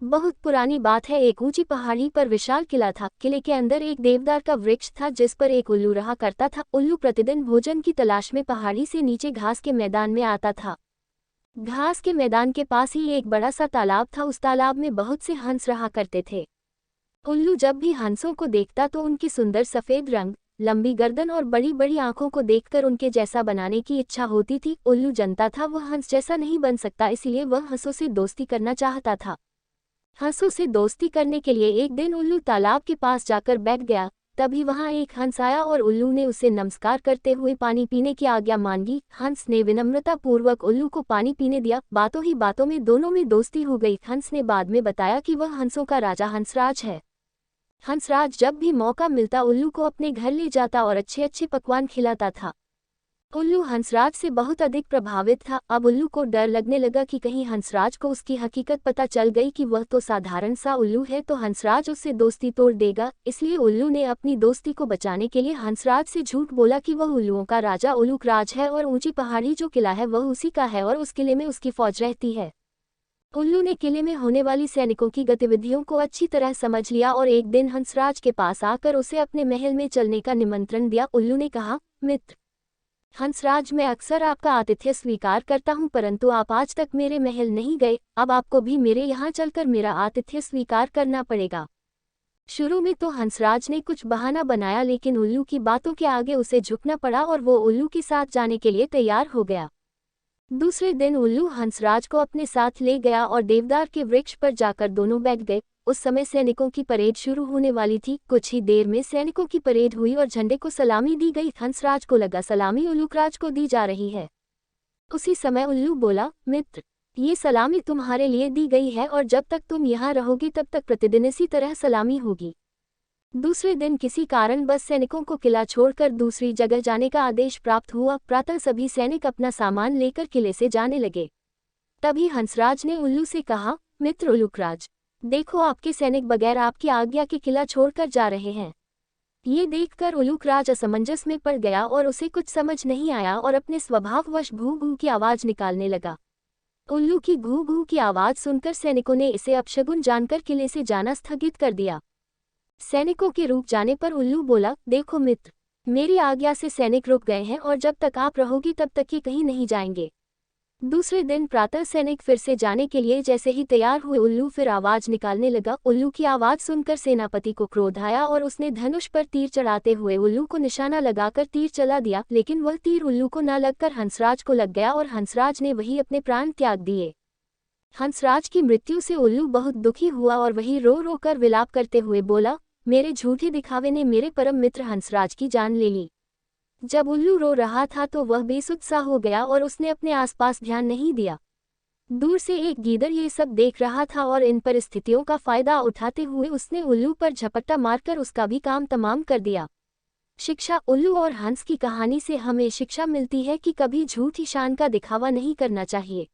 बहुत पुरानी बात है। एक ऊंची पहाड़ी पर विशाल किला था। किले के अंदर एक देवदार का वृक्ष था जिस पर एक उल्लू रहा करता था। उल्लू प्रतिदिन भोजन की तलाश में पहाड़ी से नीचे घास के मैदान में आता था। घास के मैदान के पास ही एक बड़ा सा तालाब था। उस तालाब में बहुत से हंस रहा करते थे। उल्लू जब भी हंसों को देखता तो उनकी सुंदर सफेद रंग, लंबी गर्दन और बड़ी बड़ी आंखों को देखकर उनके जैसा बनाने की इच्छा होती थी। उल्लू जानता था वह हंस जैसा नहीं बन सकता, इसलिए वह हंसों से दोस्ती करना चाहता था। हंसों से दोस्ती करने के लिए एक दिन उल्लू तालाब के पास जाकर बैठ गया। तभी वहां एक हंस आया और उल्लू ने उसे नमस्कार करते हुए पानी पीने की आज्ञा मांगी। हंस ने विनम्रता पूर्वक उल्लू को पानी पीने दिया। बातों ही बातों में दोनों में दोस्ती हो गई। हंस ने बाद में बताया कि वह हंसों का राजा हंसराज है। हंसराज जब भी मौका मिलता उल्लू को अपने घर ले जाता और अच्छे अच्छे पकवान खिलाता था। उल्लू हंसराज से बहुत अधिक प्रभावित था। अब उल्लू को डर लगने लगा कि कहीं हंसराज को उसकी हकीकत पता चल गई कि वह तो साधारण सा उल्लू है तो हंसराज उससे दोस्ती तोड़ देगा। इसलिए उल्लू ने अपनी दोस्ती को बचाने के लिए हंसराज से झूठ बोला कि वह उल्लुओं का राजा उल्लूकराज है और ऊंची पहाड़ी जो किला है वह उसी का है और उस किले में उसकी फौज रहती है। उल्लू ने किले में होने वाली सैनिकों की गतिविधियों को अच्छी तरह समझ लिया और एक दिन हंसराज के पास आकर उसे अपने महल में चलने का निमंत्रण दिया। उल्लू ने कहा, मित्र हंसराज, मैं अक्सर आपका आतिथ्य स्वीकार करता हूं, परंतु आप आज तक मेरे महल नहीं गए। अब आपको भी मेरे यहाँ चलकर मेरा आतिथ्य स्वीकार करना पड़ेगा। शुरू में तो हंसराज ने कुछ बहाना बनाया, लेकिन उल्लू की बातों के आगे उसे झुकना पड़ा और वो उल्लू के साथ जाने के लिए तैयार हो गया। दूसरे दिन उल्लू हंसराज को अपने साथ ले गया और देवदार के वृक्ष पर जाकर दोनों बैठ गए। उस समय सैनिकों की परेड शुरू होने वाली थी। कुछ ही देर में सैनिकों की परेड हुई और झंडे को सलामी दी गई। हंसराज को लगा सलामी उल्लूकराज को दी जा रही है। उसी समय उल्लू बोला, मित्र, ये सलामी तुम्हारे लिए दी गई है और जब तक तुम यहाँ रहोगे तब तक प्रतिदिन इसी तरह सलामी होगी। दूसरे दिन किसी कारणवश सैनिकों को किला छोड़कर दूसरी जगह जाने का आदेश प्राप्त हुआ। प्रातः सभी सैनिक अपना सामान लेकर किले से जाने लगे। तभी हंसराज ने उल्लू से कहा, मित्र उल्लूकराज, देखो आपके सैनिक बगैर आपकी आज्ञा के किला छोड़कर जा रहे हैं। ये देखकर उल्लूकराज असमंजस में पड़ गया और उसे कुछ समझ नहीं आया और अपने स्वभाववश घू घू की आवाज निकालने लगा। उल्लू की घू घू की आवाज सुनकर सैनिकों ने इसे अपशगुन जानकर किले से जाना स्थगित कर दिया। सैनिकों के रुक जाने पर उल्लू बोला, देखो मित्र, मेरी आज्ञा से सैनिक रुक गए हैं और जब तक आप रहोगे तब तक ये कहीं नहीं जाएंगे। दूसरे दिन प्रातः सैनिक फिर से जाने के लिए जैसे ही तैयार हुए उल्लू फिर आवाज निकालने लगा। उल्लू की आवाज सुनकर सेनापति को क्रोध आया और उसने धनुष पर तीर चढ़ाते हुए उल्लू को निशाना लगाकर तीर चला दिया, लेकिन वह तीर उल्लू को न लगकर हंसराज को लग गया और हंसराज ने वही अपने प्राण त्याग दिए। हंसराज की मृत्यु से उल्लू बहुत दुखी हुआ और वही रो रो कर विलाप करते हुए बोला, मेरे झूठे दिखावे ने मेरे परम मित्र हंसराज की जान ले ली। जब उल्लू रो रहा था तो वह बेसुध सा हो गया और उसने अपने आसपास ध्यान नहीं दिया। दूर से एक गीदड़ ये सब देख रहा था और इन परिस्थितियों का फायदा उठाते हुए उसने उल्लू पर झपट्टा मारकर उसका भी काम तमाम कर दिया। शिक्षा। उल्लू और हंस की कहानी से हमें शिक्षा मिलती है कि कभी झूठी शान का दिखावा नहीं करना चाहिए।